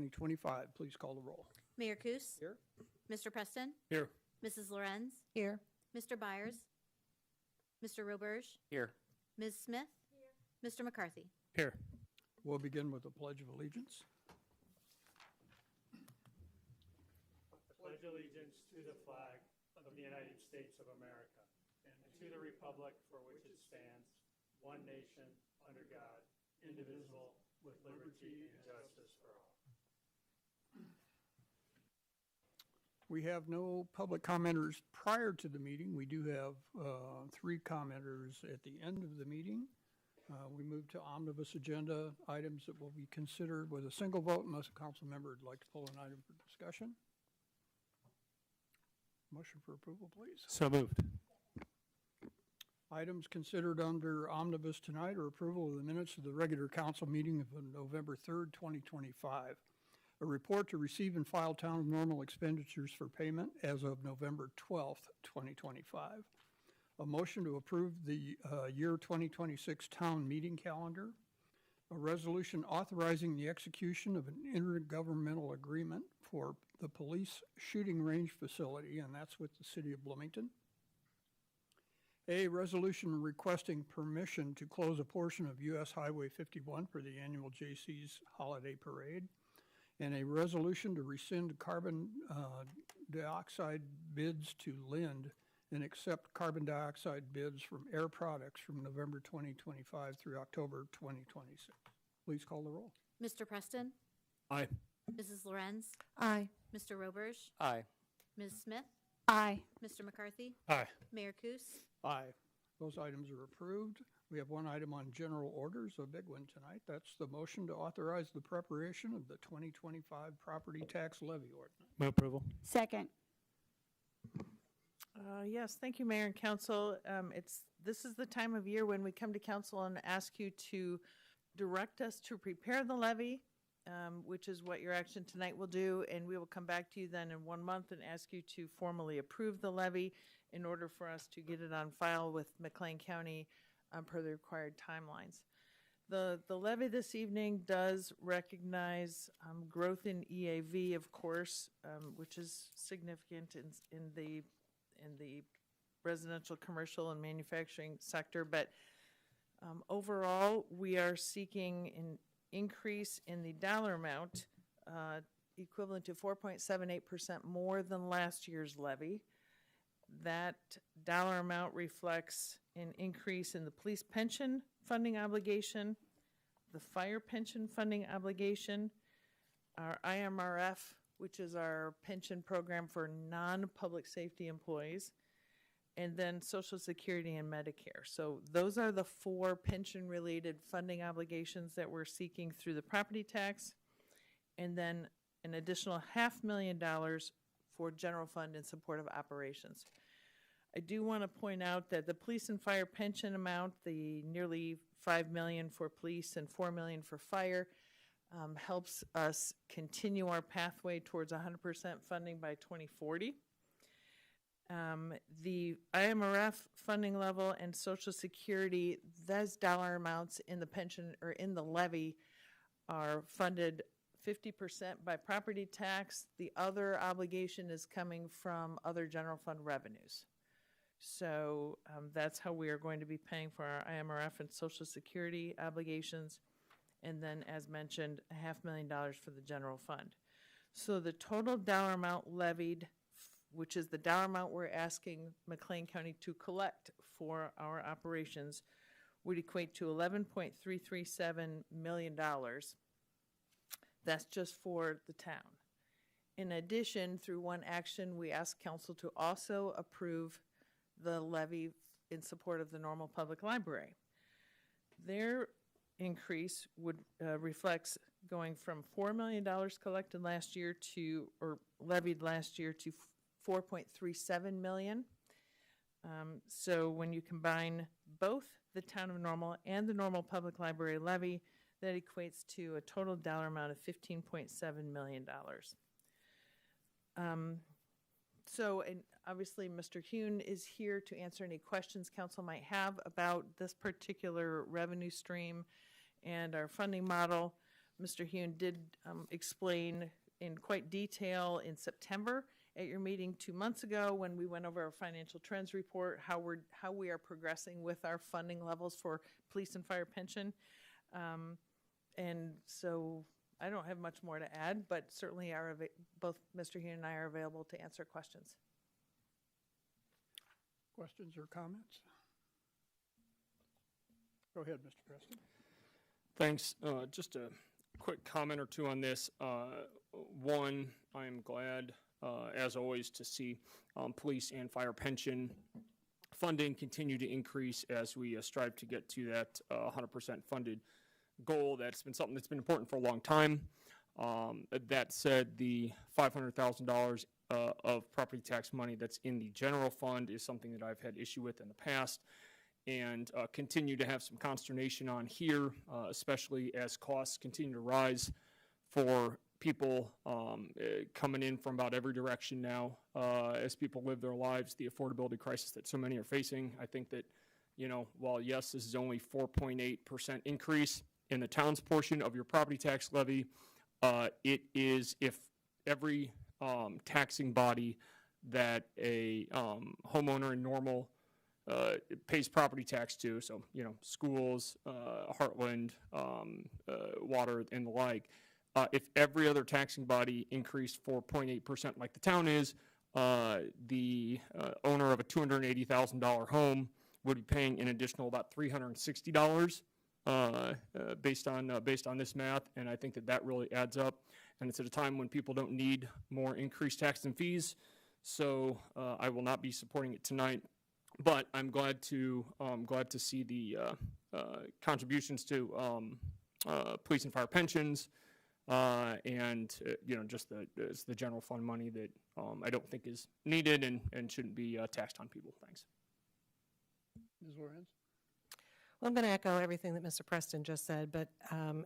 2025. Please call the roll. Mayor Kus? Here. Mr. Preston? Here. Mrs. Lorenz? Here. Mr. Byers? Mr. Roberge? Here. Ms. Smith? Mr. McCarthy? Here. We'll begin with the Pledge of Allegiance. Pledge allegiance to the flag of the United States of America and to the republic for which it stands, one nation, under God, indivisible, with liberty and justice for all. We have no public commenters prior to the meeting. We do have 3 commenters at the end of the meeting. We move to omnibus agenda items that will be considered with a single vote unless a council member would like to pull an item for discussion. Motion for approval, please. So moved. Items considered under omnibus tonight are approval of the minutes of the regular council meeting of November 3rd, 2025. A report to receive and file town of Normal expenditures for payment as of November 12th, 2025. A motion to approve the year 2026 town meeting calendar. A resolution authorizing the execution of an intergovernmental agreement for the police shooting range facility, and that's with the city of Bloomington. A resolution requesting permission to close a portion of U.S. Highway 51 for the annual J.C.'s Holiday Parade. And a resolution to rescind carbon dioxide bids to Lind and accept carbon dioxide bids from Air Products from November 2025 through October 2026. Please call the roll. Mr. Preston? Aye. Mrs. Lorenz? Aye. Mr. Roberge? Aye. Ms. Smith? Aye. Mr. McCarthy? Aye. Mayor Kus? Aye. Those items are approved. We have one item on general orders, a big one tonight. That's the motion to authorize the preparation of the 2025 property tax levy ordinance. Move approval. Second. Yes, thank you, Mayor and Council. This is the time of year when we come to Council and ask you to direct us to prepare the levy, which is what your action tonight will do, and we will come back to you then in 1 month and ask you to formally approve the levy in order for us to get it on file with McLean County per the required timelines. The levy this evening does recognize growth in EAV, of course, which is significant in the residential, commercial, and manufacturing sector. But overall, we are seeking an increase in the dollar amount equivalent to 4.78% more than last year's levy. That dollar amount reflects an increase in the police pension funding obligation, the fire pension funding obligation, our IMRF, which is our pension program for non-public safety employees, and then Social Security and Medicare. So those are the 4 pension-related funding obligations that we're seeking through the property tax, and then an additional $500,000 for general fund in support of operations. I do want to point out that the police and fire pension amount, the nearly $5 million for police and $4 million for fire, helps us continue our pathway towards 100% funding by 2040. The IMRF funding level and Social Security, those dollar amounts in the pension or in the levy are funded 50% by property tax. The other obligation is coming from other general fund revenues. So that's how we are going to be paying for our IMRF and Social Security obligations. And then, as mentioned, $500,000 for the general fund. So the total dollar amount levied, which is the dollar amount we're asking McLean County to collect for our operations, would equate to $11.337 million. That's just for the town. In addition, through one action, we asked council to also approve the levy in support of the Normal Public Library. Their increase would reflects going from $4 million collected last year to, or levied last year, to $4.37 million. So when you combine both the town of Normal and the Normal Public Library levy, that equates to a total dollar amount of $15.7 million. So, and obviously Mr. Hune is here to answer any questions council might have about this particular revenue stream and our funding model. Mr. Hune did explain in quite detail in September at your meeting 2 months ago when we went over our financial trends report, how we are progressing with our funding levels for police and fire pension. And so I don't have much more to add, but certainly both Mr. Hune and I are available to answer questions. Questions or comments? Go ahead, Mr. Preston. Thanks. Just a quick comment or two on this. One, I am glad, as always, to see police and fire pension funding continue to increase as we strive to get to that 100% funded goal. That's been something that's been important for a long time. That said, the $500,000 of property tax money that's in the general fund is something that I've had issue with in the past, and continue to have some consternation on here, especially as costs continue to rise for people coming in from about every direction now. As people live their lives, the affordability crisis that so many are facing, I think that, while yes, this is only 4.8% increase in the town's portion of your property tax levy, it is, if every taxing body that a homeowner in normal pays property tax to, so, schools, Heartland, water, and the like, if every other taxing body increased 4.8% like the town is, the owner of a $280,000 home would be paying an additional about $360 based on this math, and I think that really adds up. And it's at a time when people don't need more increased taxes and fees, so I will not be supporting it tonight. But I'm glad to see the contributions to police and fire pensions, and just the general fund money that I don't think is needed and shouldn't be taxed on people. Thanks. Ms. Lorenz? Well, I'm going to echo everything that Mr. Preston just said, but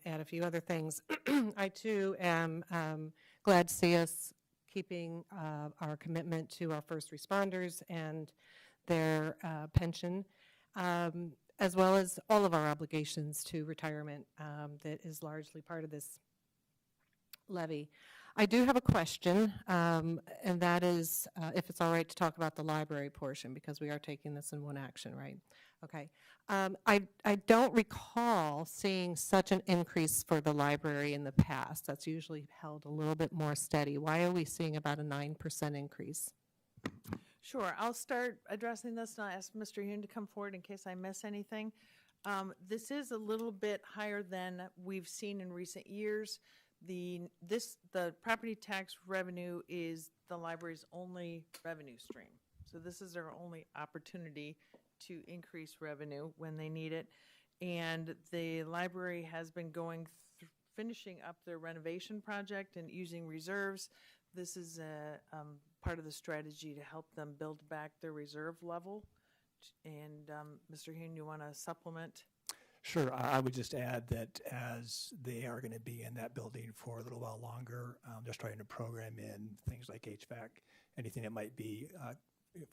add a few other things. I, too, am glad to see us keeping our commitment to our first responders and their pension, as well as all of our obligations to retirement that is largely part of this levy. I do have a question, and that is if it's all right to talk about the library portion, because we are taking this in one action, right? Okay. I don't recall seeing such an increase for the library in the past. That's usually held a little bit more steady. Why are we seeing about a 9% increase? Sure, I'll start addressing this, and I'll ask Mr. Hune to come forward in case I miss anything. This is a little bit higher than we've seen in recent years. The property tax revenue is the library's only revenue stream. So this is their only opportunity to increase revenue when they need it. And the library has been finishing up their renovation project and using reserves. This is part of the strategy to help them build back their reserve level. And Mr. Hune, you want to supplement? Sure. I would just add that as they are going to be in that building for a little while longer, they're starting to program in things like HVAC, anything that might be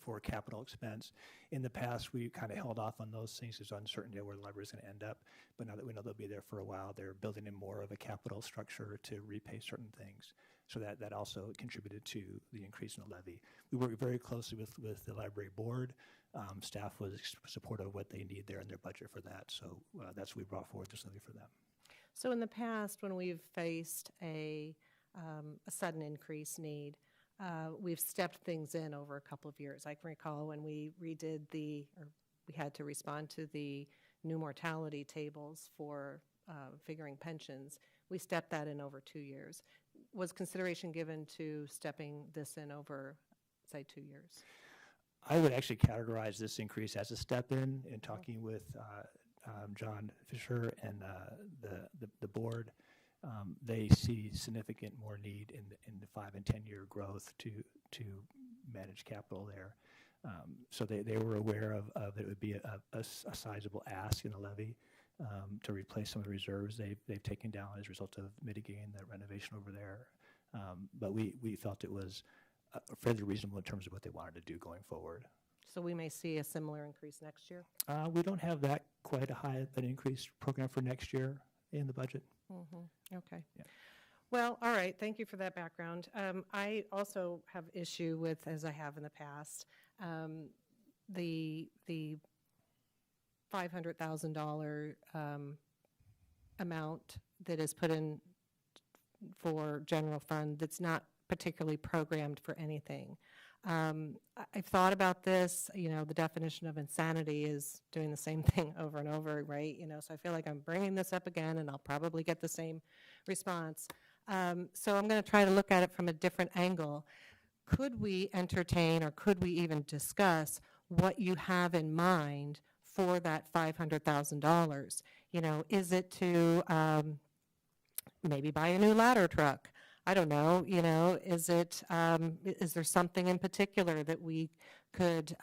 for capital expense. In the past, we kind of held off on those things. There's uncertainty where the library is going to end up. But now that we know they'll be there for a while, they're building in more of a capital structure to repay certain things. So that also contributed to the increase in the levy. We work very closely with the library board. Staff was supportive of what they need there in their budget for that. So that's what we brought forward this levy for them. So in the past, when we've faced a sudden increase need, we've stepped things in over a couple of years. I can recall when we redid we had to respond to the new mortality tables for figuring pensions. We stepped that in over 2 years. Was consideration given to stepping this in over, say, 2 years? I would actually categorize this increase as a step in talking with John Fisher and the board. They see significant more need in the 5 and 10 year growth to manage capital there. So they were aware of it would be a sizable ask in the levy to replace some of the reserves they've taken down as a result of mitigating the renovation over there. But we felt it was fairly reasonable in terms of what they wanted to do going forward. So we may see a similar increase next year? We don't have that quite a high an increase program for next year in the budget. Okay. Yeah. Well, all right, thank you for that background. I also have issue with, as I have in the past, the $500,000 amount that is put in for general fund that's not particularly programmed for anything. I've thought about this, the definition of insanity is doing the same thing over and over, right? So I feel like I'm bringing this up again and I'll probably get the same response. So I'm going to try to look at it from a different angle. Could we entertain or could we even discuss what you have in mind for that $500,000? Is it to maybe buy a new ladder truck? I don't know, is there something in particular that we could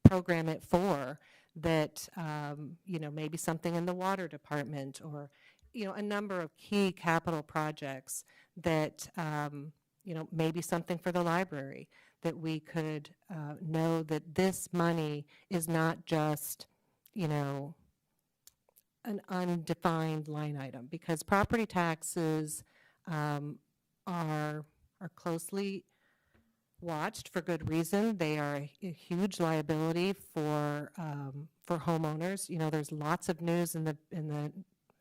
program it for that, maybe something in the water department or, a number of key capital projects that, maybe something for the library that we could know that this money is not just, an undefined line item, because property taxes are closely watched for good reason. They are a huge liability for homeowners. There's lots of news in the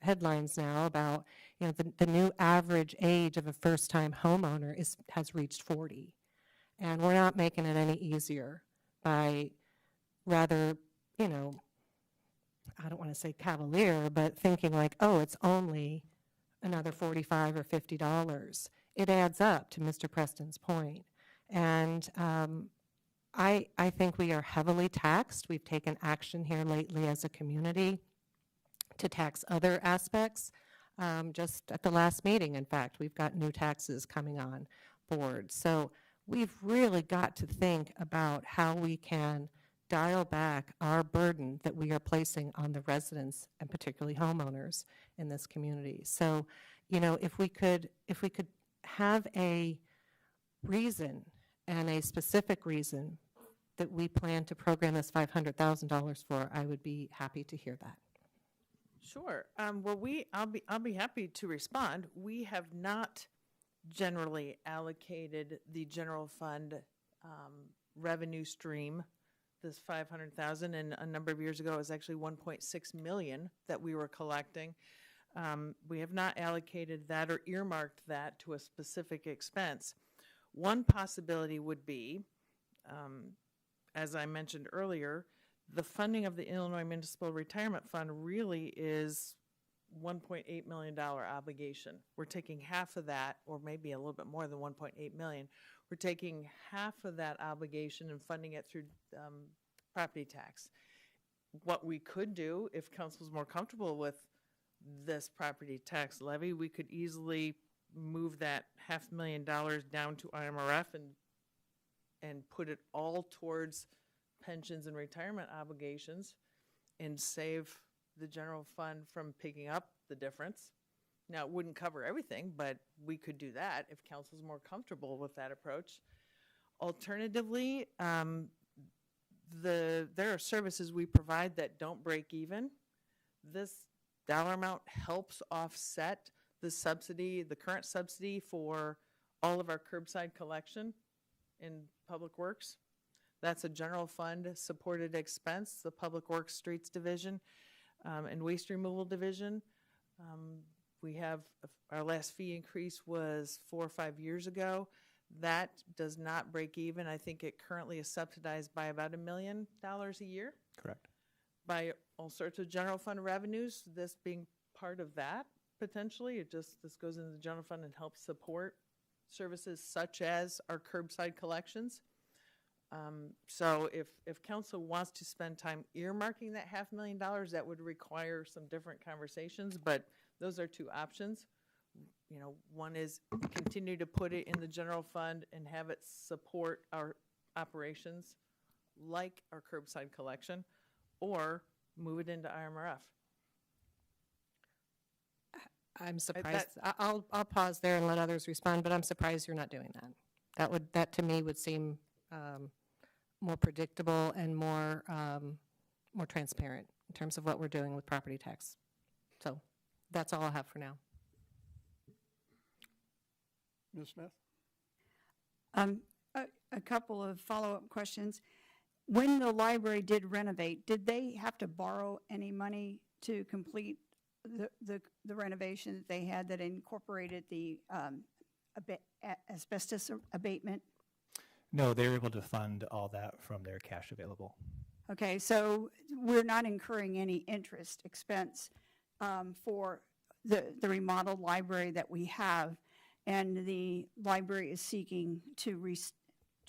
headlines now about the new average age of a first-time homeowner has reached 40, and we're not making it any easier by rather I don't want to say cavalier, but thinking like, oh, it's only another $45 or $50. It adds up, to Mr. Preston's point. And I think we are heavily taxed. We've taken action here lately as a community to tax other aspects. Just at the last meeting, in fact, we've got new taxes coming on board. So we've really got to think about how we can dial back our burden that we are placing on the residents and particularly homeowners in this community. So, if we could have a reason and a specific reason that we plan to program this $500,000 for, I would be happy to hear that. Sure. Well, I'll be happy to respond. We have not generally allocated the general fund revenue stream, this 500,000, and a number of years ago it was actually 1.6 million that we were collecting. We have not allocated that or earmarked that to a specific expense. One possibility would be, as I mentioned earlier, the funding of the Illinois Municipal Retirement Fund really is $1.8 million obligation. We're taking half of that, or maybe a little bit more than 1.8 million. We're taking half of that obligation and funding it through property tax. What we could do, if council's more comfortable with this property tax levy, we could easily move that $500,000 down to IMRF and put it all towards pensions and retirement obligations and save the general fund from picking up the difference. Now, it wouldn't cover everything, but we could do that if council's more comfortable with that approach. Alternatively, there are services we provide that don't break even. This dollar amount helps offset the subsidy, the current subsidy for all of our curbside collection in Public Works. That's a general fund supported expense, the Public Works Streets Division and Waste Removal Division. We have, our last fee increase was 4 or 5 years ago. That does not break even. I think it currently is subsidized by about $1 million a year Correct. by all sorts of general fund revenues, this being part of that potentially. This goes into the general fund and helps support services such as our curbside collections. So if council wants to spend time earmarking that $500,000, that would require some different conversations, but those are two options. One is continue to put it in the general fund and have it support our operations like our curbside collection, or move it into IMRF. I'm surprised. I'll pause there and let others respond, but I'm surprised you're not doing that. That to me would seem more predictable and more transparent in terms of what we're doing with property tax. So that's all I'll have for now. Ms. Smith? A couple of follow-up questions. When the library did renovate, did they have to borrow any money to complete the renovation that they had that incorporated the asbestos abatement? No, they were able to fund all that from their cash available. Okay, so we're not incurring any interest expense for the remodeled library that we have, and the library is seeking to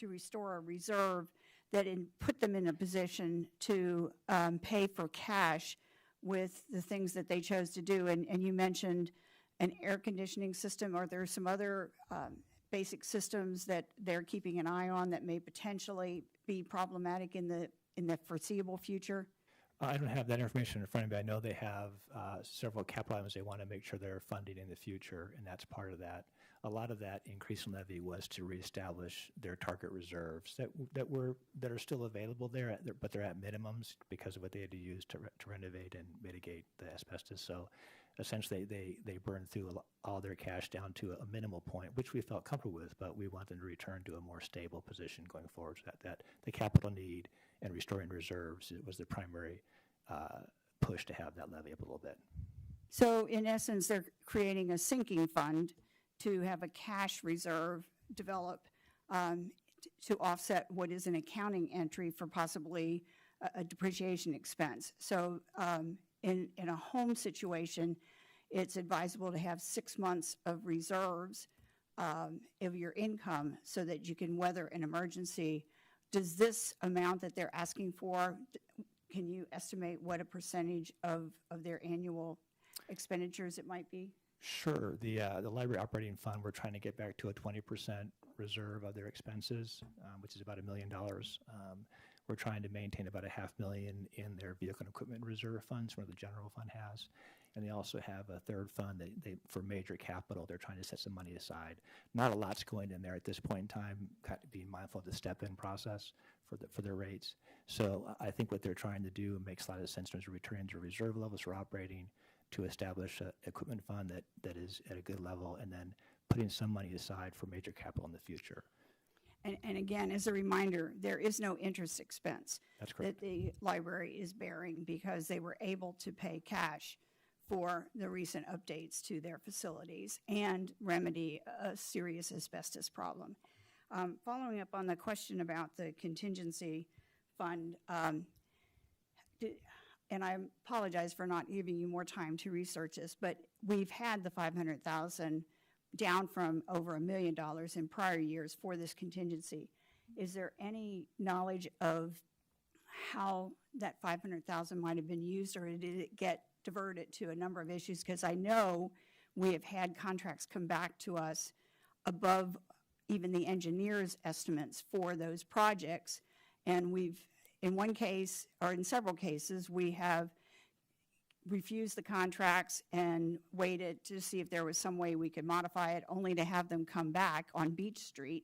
restore a reserve that put them in a position to pay for cash with the things that they chose to do. And you mentioned an air conditioning system. Are there some other basic systems that they're keeping an eye on that may potentially be problematic in the foreseeable future? I don't have that information in front of me. I know they have several capital items they want to make sure they're funding in the future, and that's part of that. A lot of that increase in levy was to reestablish their target reserves that are still available there, but they're at minimums because of what they had to use to renovate and mitigate the asbestos. So essentially, they burned through all their cash down to a minimal point, which we felt comfortable with, but we want them to return to a more stable position going forward. So that the capital need and restoring reserves was the primary push to have that levy up a little bit. So in essence, they're creating a sinking fund to have a cash reserve develop to offset what is an accounting entry for possibly a depreciation expense. So in a home situation, it's advisable to have 6 months of reserves of your income so that you can weather an emergency. Does this amount that they're asking for, can you estimate what a percentage of their annual expenditures it might be? Sure. The library operating fund, we're trying to get back to a 20% reserve of their expenses, which is about $1 million. We're trying to maintain about $500,000 in their vehicle and equipment reserve funds, where the general fund has. And they also have a third fund that for major capital, they're trying to set some money aside. Not a lot's going in there at this point in time, kind of being mindful of the step-in process for their rates. So I think what they're trying to do makes a lot of sense in terms of returning to reserve levels for operating, to establish an equipment fund that is at a good level, and then putting some money aside for major capital in the future. And again, as a reminder, there is no interest expense That's correct. that the library is bearing because they were able to pay cash for the recent updates to their facilities and remedy a serious asbestos problem. Following up on the question about the contingency fund, and I apologize for not giving you more time to research this, but we've had the $500,000 down from over $1 million in prior years for this contingency. Is there any knowledge of how that $500,000 might have been used, or did it get diverted to a number of issues? Because I know we have had contracts come back to us above even the engineer's estimates for those projects, and we've, in one case, or in several cases, we have refused the contracts and waited to see if there was some way we could modify it, only to have them come back on Beach Street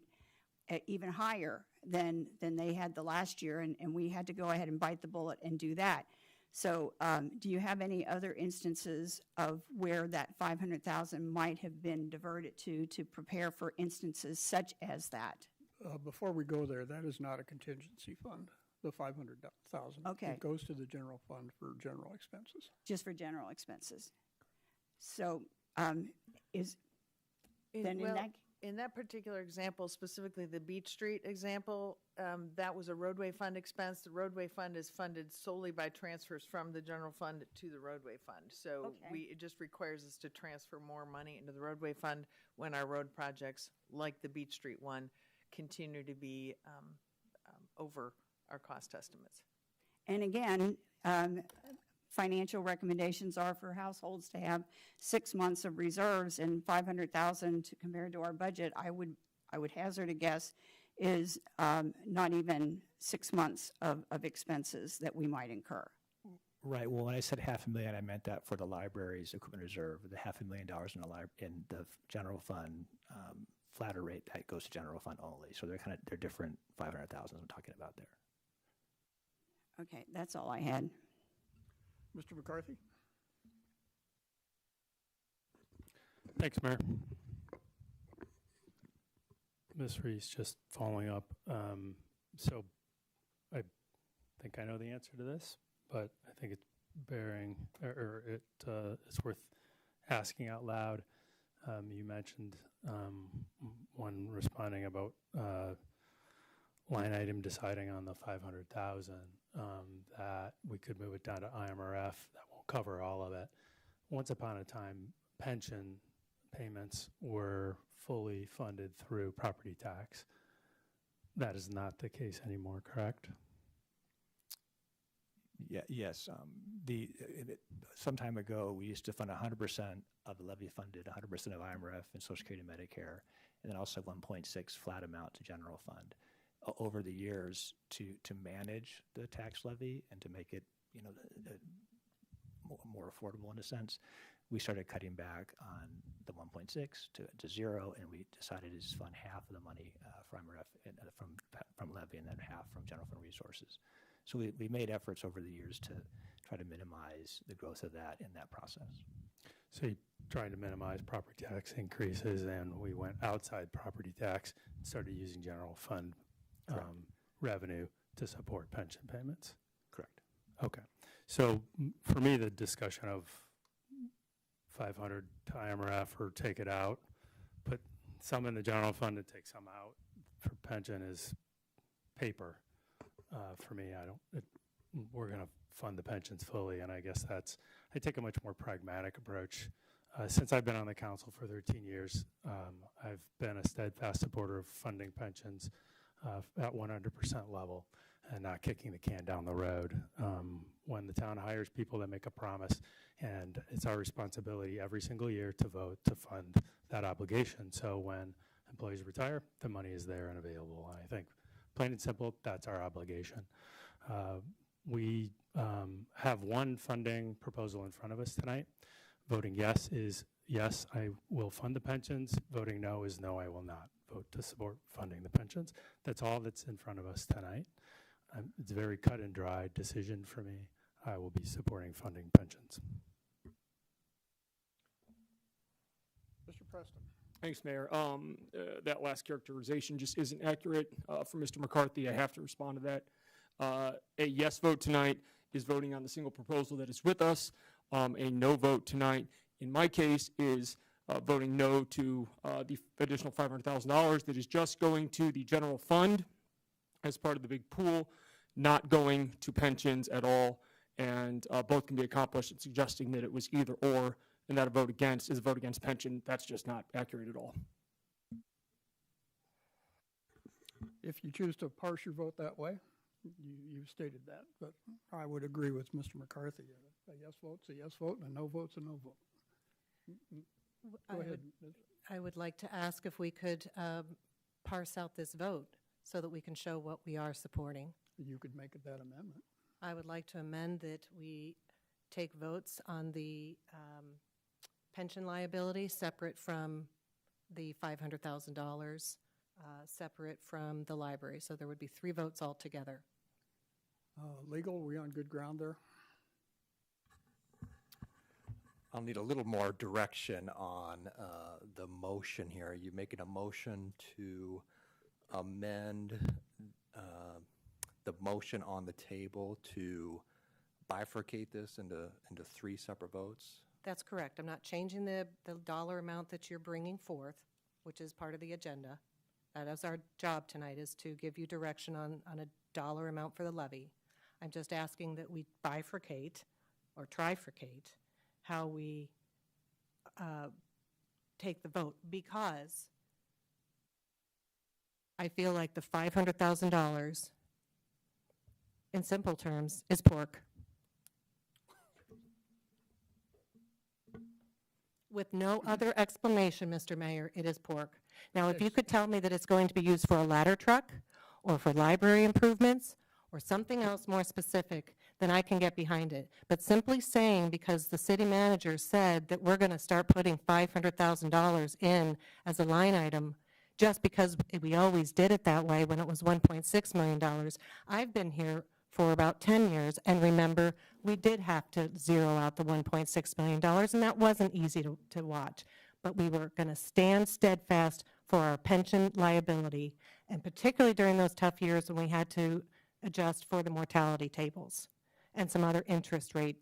at even higher than they had the last year, and we had to go ahead and bite the bullet and do that. So do you have any other instances of where that $500,000 might have been diverted to prepare for instances such as that? Before we go there, that is not a contingency fund, the $500,000. Okay. It goes to the general fund for general expenses. Just for general expenses. So is, In- then in well, that, In that particular example, specifically the Beach Street example, that was a roadway fund expense. The roadway fund is funded solely by transfers from the general fund to the roadway fund. So Okay. it just requires us to transfer more money into the roadway fund when our road projects, like the Beach Street one, continue to be over our cost estimates. and again, financial recommendations are for households to have 6 months of reserves, and $500,000 compared to our budget, I would hazard a guess, is not even 6 months of expenses that we might incur. Right. Well, when I said $500,000, I meant that for the library's equipment reserve. The $500,000 in the general fund flatter rate, that goes to general fund only. So they're different $500,000 I'm talking about there. Okay, that's all I had. Mr. McCarthy? Thanks, Mayor. Ms. Reese, just following up. So I think I know the answer to this, but I think it's bearing, or it's worth asking out loud. You mentioned one responding about line item deciding on the 500,000 that we could move it down to IMRF. That won't cover all of it. Once upon a time, pension payments were fully funded through property tax. That is not the case anymore, correct? Yeah, yes. Some time ago, we used to fund 100% of the levy funded, 100% of IMRF and Social Security and Medicare, and then also 1.6 flat amount to general fund. Over the years, to manage the tax levy and to make it, more affordable in a sense, we started cutting back on the 1.6 to zero, and we decided to just fund half of the money from IMRF and from levy, and then half from general fund resources. So we made efforts over the years to try to minimize the growth of that in that process. So you trying to minimize property tax increases, and we went outside property tax and started using general fund revenue to support pension payments. Correct. Okay. So for me, the discussion of 500 to IMRF or take it out, put some in the general fund and take some out for pension is paper. For me, we're going to fund the pensions fully, and I guess I take a much more pragmatic approach. Since I've been on the council for 13 years, I've been a steadfast supporter of funding pensions at 100% level and not kicking the can down the road. When the town hires people that make a promise, and it's our responsibility every single year to vote to fund that obligation. So when employees retire, the money is there and available. And I think, plain and simple, that's our obligation. We have one funding proposal in front of us tonight. Voting yes is yes, I will fund the pensions. Voting no is no, I will not vote to support funding the pensions. That's all that's in front of us tonight. It's a very cut and dry decision for me. I will be supporting funding pensions. Mr. Preston. Thanks, Mayor. That last characterization just isn't accurate for Mr. McCarthy. I have to respond to that. A yes vote tonight is voting on the single proposal that is with us. A no vote tonight, in my case, is voting no to the additional $500,000 that is just going to the general fund as part of the big pool, not going to pensions at all, and both can be accomplished. It's suggesting that it was either or, and that a vote against is a vote against pension. That's just not accurate at all. If you choose to parse your vote that way, you've stated that, but I would agree with Mr. McCarthy. A yes vote's a yes vote, and a no vote's a no vote. Go ahead. I would like to ask if we could parse out this vote so that we can show what we are supporting. You could make that amendment. I would like to amend that we take votes on the pension liability separate from the $500,000, separate from the library. So there would be 3 votes altogether. Legal, are we on good ground there? I'll need a little more direction on the motion here. Are you making a motion to amend the motion on the table to bifurcate this into 3 separate votes? That's correct. I'm not changing the dollar amount that you're bringing forth, which is part of the agenda. That is our job tonight, is to give you direction on a dollar amount for the levy. I'm just asking that we bifurcate or trifurcate how we take the vote, because I feel like the $500,000, in simple terms, is pork. With no other explanation, Mr. Mayor, it is pork. Now, if you could tell me that it's going to be used for a ladder truck or for library improvements or something else more specific, then I can get behind it. But simply saying, because the city manager said that we're going to start putting $500,000 in as a line item, just because we always did it that way when it was $1.6 million. I've been here for about 10 years, and remember, we did have to zero out the $1.6 million, and that wasn't easy to watch. But we were going to stand steadfast for our pension liability, and particularly during those tough years when we had to adjust for the mortality tables and some other interest rate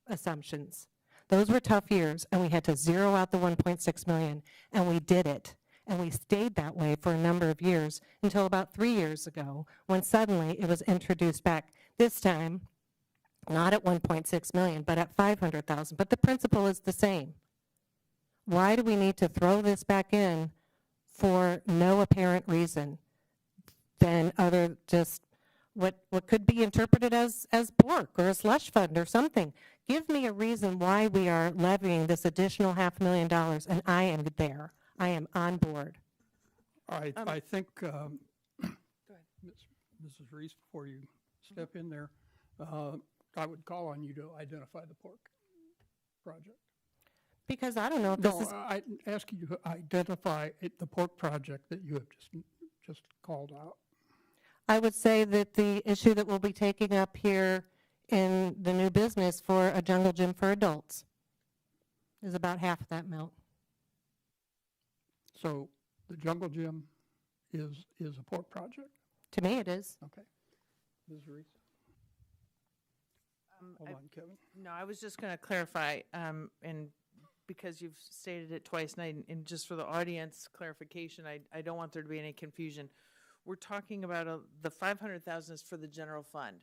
assumptions. Those were tough years, and we had to zero out the 1.6 million, and we did it. And we stayed that way for a number of years until about 3 years ago, when suddenly it was introduced back. This time, not at 1.6 million, but at 500,000. But the principle is the same. Why do we need to throw this back in for no apparent reason than other just what could be interpreted as pork or a slush fund or something? Give me a reason why we are levying this additional $500,000, and I am there. I am on board. I think, Mrs. Reese, before you step in there, I would call on you to identify the pork project. Because I don't know if this No, is, I ask you to identify the pork project that you have just called out. I would say that the issue that we'll be taking up here in the new business for a jungle gym for adults is about half of that amount. So the jungle gym is a pork project? To me, it is. Okay. Ms. Reese? Hold on, Kevin. No, I was just going to clarify, and because you've stated it twice, and just for the audience clarification, I don't want there to be any confusion. We're talking about the 500,000 is for the general fund.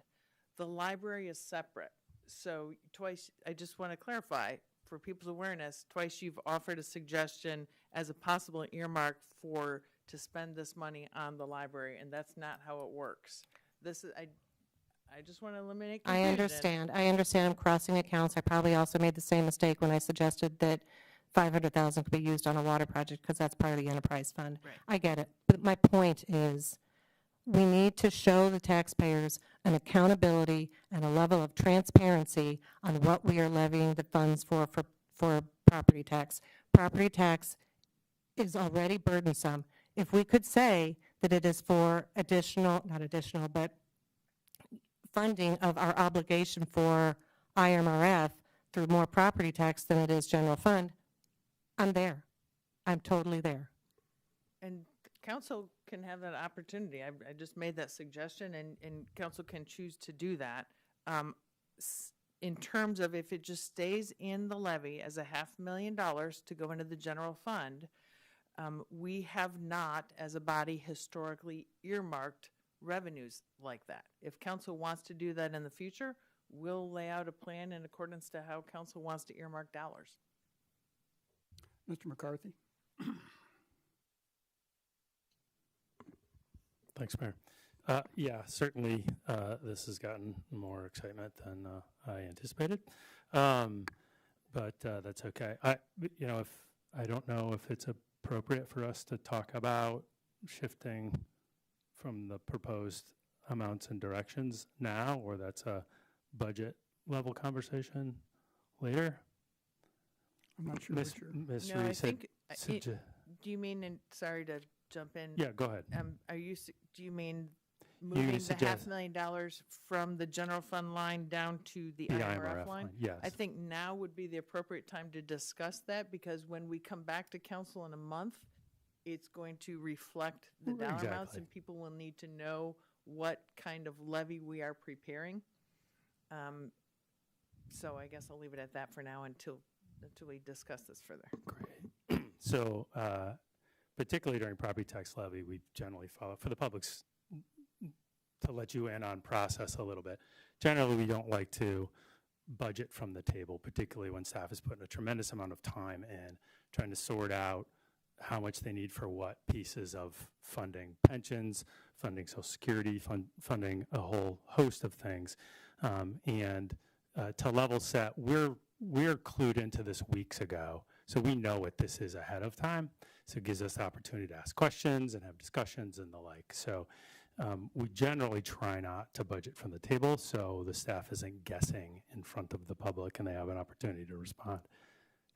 The library is separate. So twice, I just want to clarify for people's awareness, twice you've offered a suggestion as a possible earmark to spend this money on the library, and that's not how it works. This is, I just want to eliminate I confusion. understand. I'm crossing accounts. I probably also made the same mistake when I suggested that 500,000 could be used on a water project because that's part of the enterprise fund. Right. I get it. But my point is we need to show the taxpayers an accountability and a level of transparency on what we are levying the funds for property tax. Property tax is already burdensome. If we could say that it is for not additional, but funding of our obligation for IMRF through more property tax than it is general fund, I'm there. I'm totally there. And council can have that opportunity. I just made that suggestion, and council can choose to do that. In terms of if it just stays in the levy as a $500,000 to go into the general fund, we have not, as a body, historically earmarked revenues like that. If council wants to do that in the future, we'll lay out a plan in accordance to how council wants to earmark dollars. Mr. McCarthy? Thanks, Mayor. Yeah, certainly this has gotten more excitement than I anticipated, but that's okay. I don't know if it's appropriate for us to talk about shifting from the proposed amounts and directions now, or that's a budget level conversation later. I'm not sure Ms. what you're... Ms. No, I Reese had think, do you mean, and sorry to jump in, yeah, go ahead. do you mean moving the suggest- $500,000 from the general fund line down to the IMRF line? Yes. I think now would be the appropriate time to discuss that, because when we come back to council in a month, it's going to reflect the dollar amounts, Exactly. and people will need to know what kind of levy we are preparing. So I guess I'll leave it at that for now until we discuss this further. Great. So, particularly during property tax levy, we generally follow, for the public's, to let you in on process a little bit. Generally, we don't like to budget from the table, particularly when staff is putting a tremendous amount of time in trying to sort out how much they need for what pieces of funding pensions, funding Social Security, funding a whole host of things. And to level set, we're clued into this weeks ago, so we know what this is ahead of time. So it gives us the opportunity to ask questions and have discussions and the like. So we generally try not to budget from the table, so the staff isn't guessing in front of the public and they have an opportunity to respond.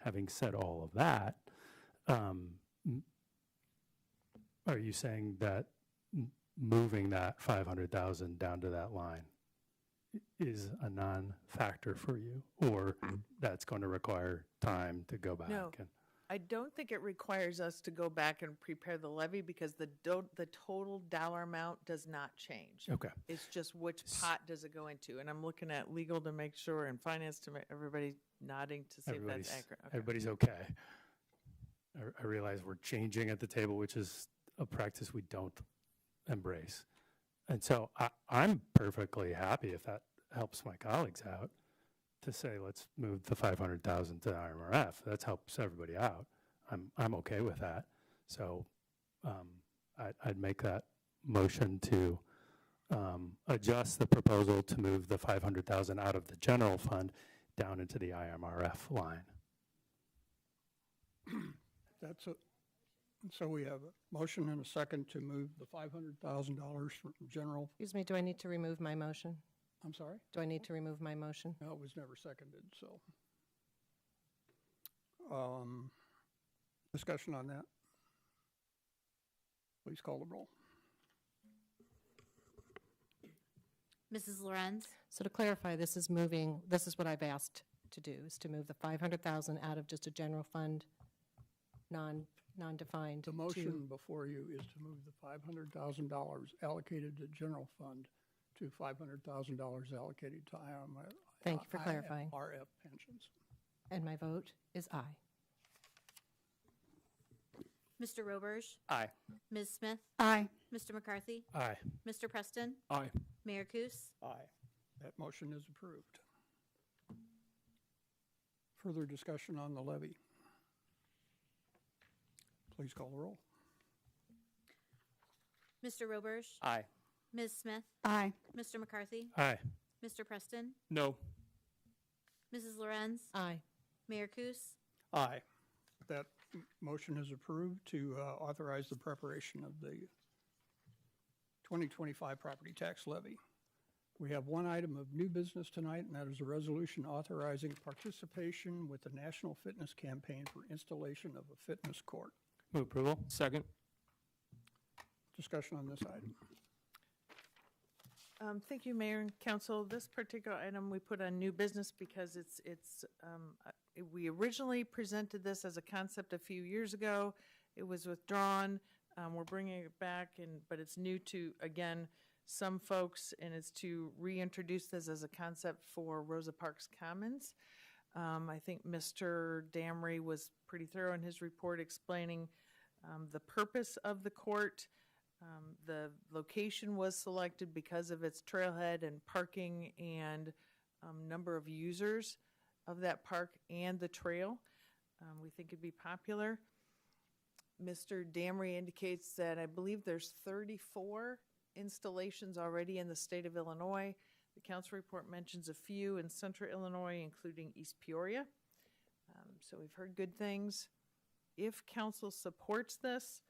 Having said all of that, are you saying that moving that 500,000 down to that line is a non-factor for you, or that's going to require time to go back? No. I don't think it requires us to go back and prepare the levy because the total dollar amount does not change. Okay. It's just which pot does it go into? And I'm looking at legal to make sure and finance to make, everybody nodding to see if that's accurate. Okay. Everybody's okay. I realize we're changing at the table, which is a practice we don't embrace. And so I'm perfectly happy if that helps my colleagues out to say, let's move the 500,000 to IMRF. That helps everybody out. I'm okay with that. So I'd make that motion to adjust the proposal to move the 500,000 out of the general fund down into the IMRF line. So we have a motion and a second to move the $500,000 from general, Excuse me, do I need to remove my motion? I'm sorry? Do I need to remove my motion? No, it was never seconded, so. Discussion on that? Please call the roll. Mrs. Lorenz, So to clarify, this is what I've asked to do, is to move the 500,000 out of just a general fund, non-defined. The motion before you is to move the $500,000 allocated to general fund to $500,000 allocated to IMRF. Thank you for clarifying. IMRF pensions. And my vote is aye. Mr. Roberge, Aye. Ms. Smith, Aye. Mr. McCarthy, Aye. Mr. Preston, Aye. Mayor Kus. Aye. That motion is approved. Further discussion on the levy. Please call the roll. Mr. Roberge, Aye. Ms. Smith, Aye. Mr. McCarthy, Aye. Mr. Preston, No. Mrs. Lorenz, Aye. Mayor Kus. Aye. That motion is approved to authorize the preparation of the 2025 property tax levy. We have one item of new business tonight, and that is a resolution authorizing participation with the National Fitness Campaign for installation of a fitness court. Move approval. Second. Discussion on this item. Thank you, Mayor and Council. This particular item we put on new business because we originally presented this as a concept a few years ago. It was withdrawn. We're bringing it back, but it's new to, again, some folks, and it's to reintroduce this as a concept for Rosa Parks Commons. I think Mr. Damry was pretty thorough in his report explaining the purpose of the court. The location was selected because of its trailhead and parking and number of users of that park and the trail. We think it'd be popular. Mr. Damry indicates that I believe there's 34 installations already in the state of Illinois. The council report mentions a few in central Illinois, including East Peoria. So we've heard good things. If council supports this,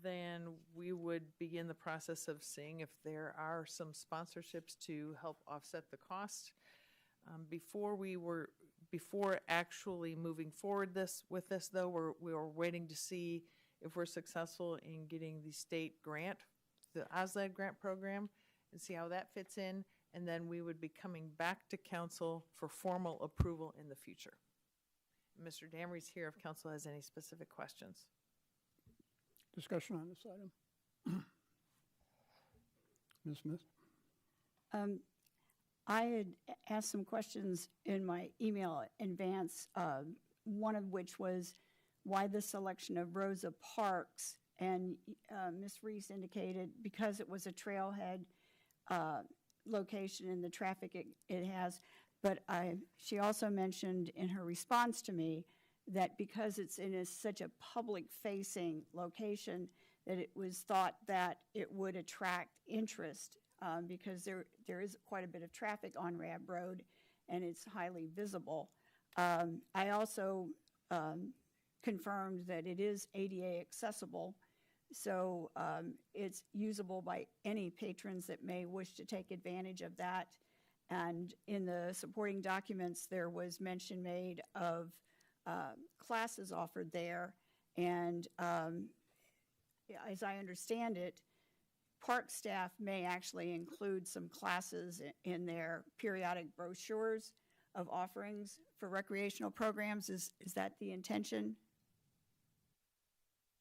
then we would begin the process of seeing if there are some sponsorships to help offset the cost. Before actually moving forward with this, though, we were waiting to see if we're successful in getting the state grant, the OSLAD grant program, and see how that fits in, and then we would be coming back to council for formal approval in the future. Mr. Damry's here if council has any specific questions. Discussion on this item. Ms. Smith? I had asked some questions in my email in advance, one of which was why the selection of Rosa Parks, and Ms. Reese indicated because it was a trailhead location and the traffic it has, but she also mentioned in her response to me that because it's in such a public-facing location, that it was thought that it would attract interest because there is quite a bit of traffic on Rab Road, and it's highly visible. I also confirmed that it is ADA accessible, so it's usable by any patrons that may wish to take advantage of that. And in the supporting documents, there was mention made of classes offered there, and as I understand it, park staff may actually include some classes in their periodic brochures of offerings for recreational programs. Is that the intention?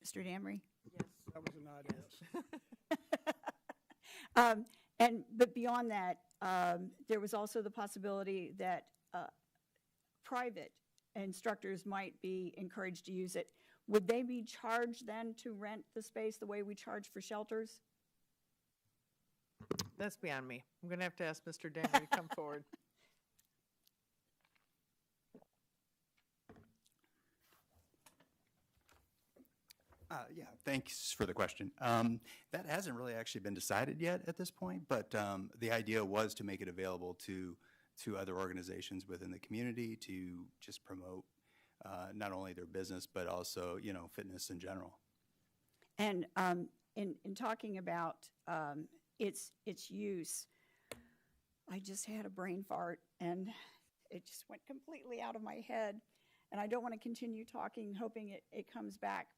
Mr. Damry? That was a nod, yes. But beyond that, there was also the possibility that private instructors might be encouraged to use it. Would they be charged then to rent the space the way we charge for shelters? That's beyond me. I'm going to have to ask Mr. Damry to come forward. Yeah, thanks for the question. That hasn't really actually been decided yet at this point, but the idea was to make it available to other organizations within the community to just promote not only their business, but also, you know, fitness in general. And in talking about its use, I just had a brain fart and it just went completely out of my head. And I don't want to continue talking, hoping it comes back.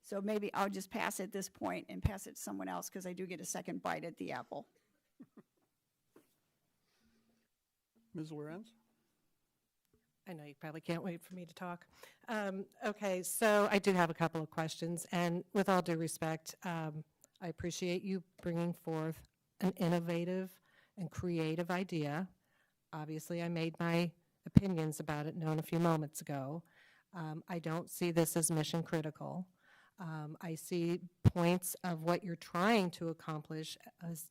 So maybe I'll just pass at this point and pass it to someone else because I do get a second bite at the apple. Ms. Lorenz? I know you probably can't wait for me to talk. Okay, so I do have a couple of questions, and with all due respect, I appreciate you bringing forth an innovative and creative idea. Obviously, I made my opinions about it known a few moments ago. I don't see this as mission critical. I see points of what you're trying to accomplish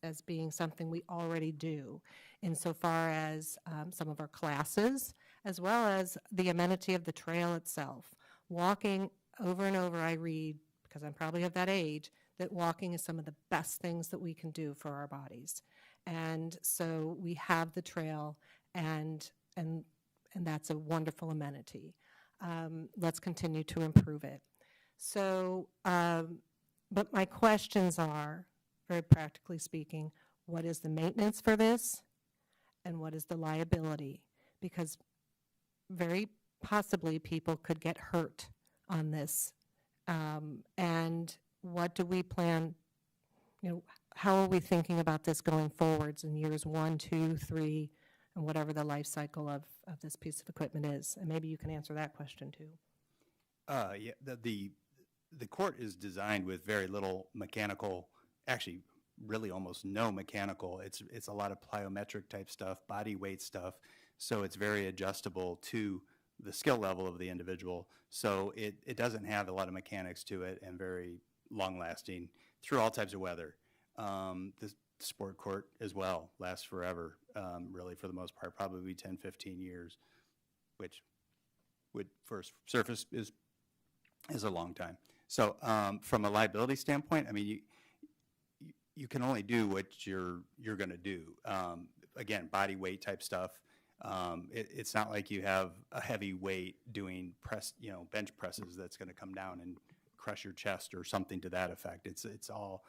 as being something we already do, insofar as some of our classes, as well as the amenity of the trail itself. Walking over and over, I read, because I'm probably of that age, that walking is some of the best things that we can do for our bodies. And so we have the trail, and that's a wonderful amenity. Let's continue to improve it. So, but my questions are, very practically speaking, what is the maintenance for this, and what is the liability? Because very possibly people could get hurt on this. And what do we plan, you know, how are we thinking about this going forwards in years 1, 2, 3, and whatever the life cycle of this piece of equipment is? And maybe you can answer that question too. Yeah, the court is designed with very little mechanical, actually really almost no mechanical. It's a lot of plyometric type stuff, body weight stuff. So it's very adjustable to the skill level of the individual. So it doesn't have a lot of mechanics to it and very long lasting through all types of weather. The sport court as well lasts forever, really for the most part, probably 10, 15 years, which would for surface is a long time. So from a liability standpoint, I mean, you can only do what you're going to do. Again, body weight type stuff. It's not like you have a heavy weight doing bench presses that's going to come down and crush your chest or something to that effect. It's all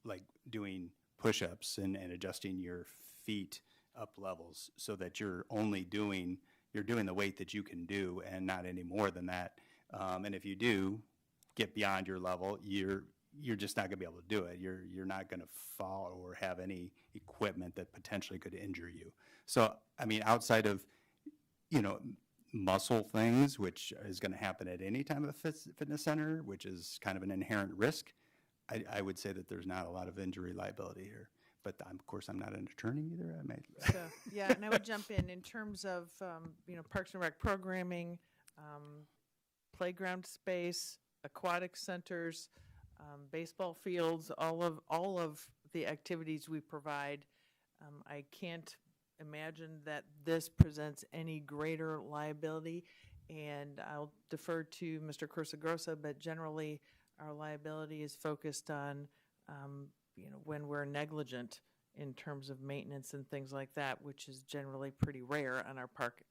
like doing push-ups and adjusting your feet up levels so that you're doing the weight that you can do and not any more than that. And if you do get beyond your level, you're just not going to be able to do it. You're not going to fall or have any equipment that potentially could injure you. So, I mean, outside of, muscle things, which is going to happen at any time of a fitness center, which is kind of an inherent risk, I would say that there's not a lot of injury liability here. But of course, I'm not an attorney either. So, yeah, and I would jump in terms of, Parks and Rec programming, playground space, aquatic centers, baseball fields, all of the activities we provide. I can't imagine that this presents any greater liability, and I'll defer to Mr. Cursagrosa, but generally our liability is focused on, when we're negligent in terms of maintenance and things like that, which is generally pretty rare on our park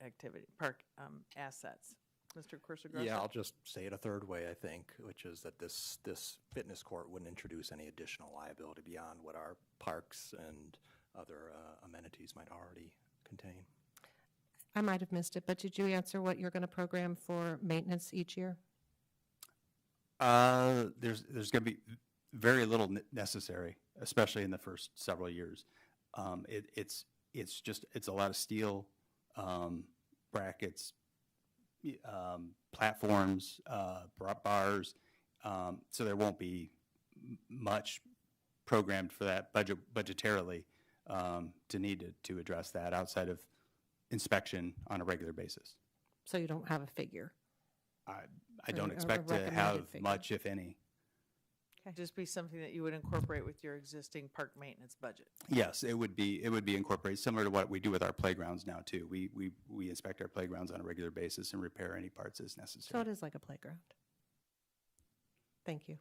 assets. Mr. Cursagrosa? Yeah, I'll just say it a third way, I think, which is that this fitness court wouldn't introduce any additional liability beyond what our parks and other amenities might already contain. I might have missed it, but did you answer what you're going to program for maintenance each year? There's going to be very little necessary, especially in the first several years. It's a lot of steel, brackets, platforms, bars. So there won't be much programmed for that budgetarily to need to address that outside of inspection on a regular basis. So you don't have a figure? I don't a expect to recommended have figure. much, if any. Just be something that you would incorporate with your existing park maintenance budget. Yes, it would be incorporated, similar to what we do with our playgrounds now, too. We inspect our playgrounds on a regular basis and repair any parts as So necessary. it is like a playground. Thank you.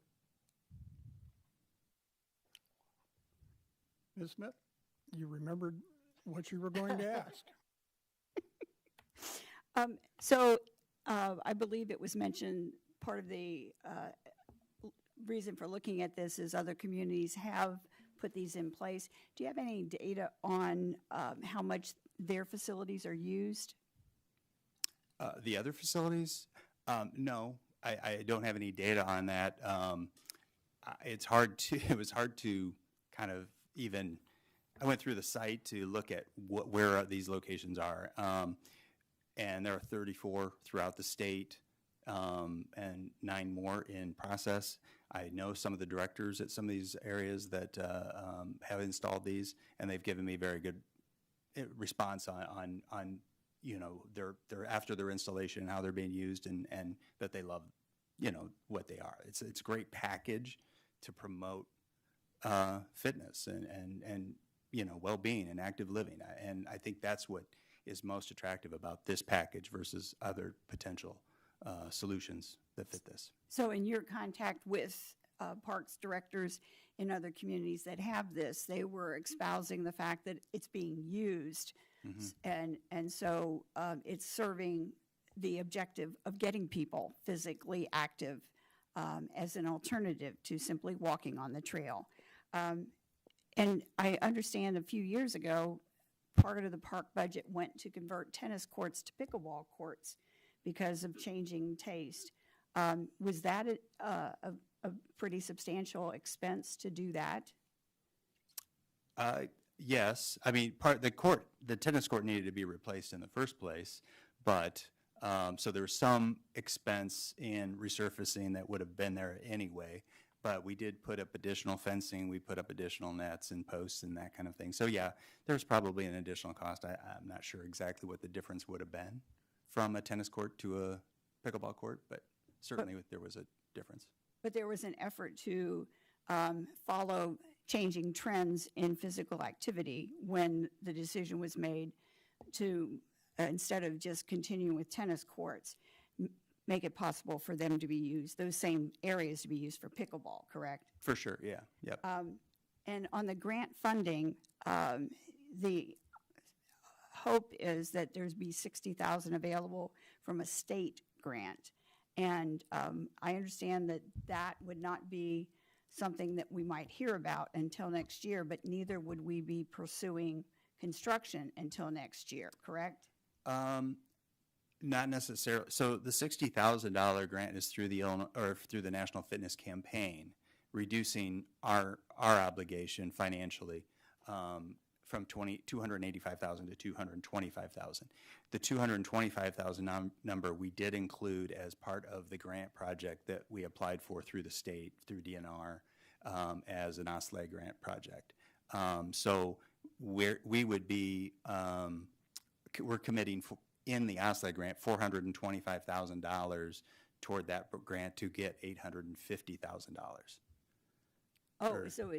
Ms. Smith, you remembered what you were going to ask. So I believe it was mentioned, part of the reason for looking at this is other communities have put these in place. Do you have any data on how much their facilities are used? The other facilities, no, I don't have any data on that. It was hard to kind of even, I went through the site to look at where these locations are. And there are 34 throughout the state, and 9 more in process. I know some of the directors at some of these areas that have installed these, and they've given me very good response on their after their installation and how they're being used, and that they love what they are. It's a great package to promote fitness and well-being and active living, and I think that's what is most attractive about this package versus other potential solutions that fit this. So in your contact with parks directors in other communities that have this, they were espousing the fact that it's being used, and so it's serving the objective of getting people physically active as an alternative to simply walking on the trail. And I understand a few years ago, part of the park budget went to convert tennis courts to pickleball courts because of changing taste. Was that a pretty substantial expense to do that? Yes, I mean, the tennis court needed to be replaced in the first place, but so there was some expense in resurfacing that would have been there anyway. But we did put up additional fencing, we put up additional nets and posts and that kind of thing. So yeah, there's probably an additional cost. I'm not sure exactly what the difference would have been from a tennis court to a pickleball court, but certainly there was a difference. But there was an effort to follow changing trends in physical activity when the decision was made to, instead of just continuing with tennis courts, make it possible for them to be used, those same areas to be used for pickleball, correct? For sure, yeah, yep. And on the grant funding, the hope is that there's be $60,000 available from a state grant. And I understand that that would not be something that we might hear about until next year, but neither would we be pursuing construction until next year, correct? Not necessarily. So the $60,000 grant is through the National Fitness Campaign, reducing our obligation financially from $285,000 to $225,000. The $225,000 number we did include as part of the grant project that we applied for through the state, through DNR, as an OSLEG grant project. So we would be, we're committing in the OSLEG grant $425,000 toward that grant to get $850,000. Oh, Or- so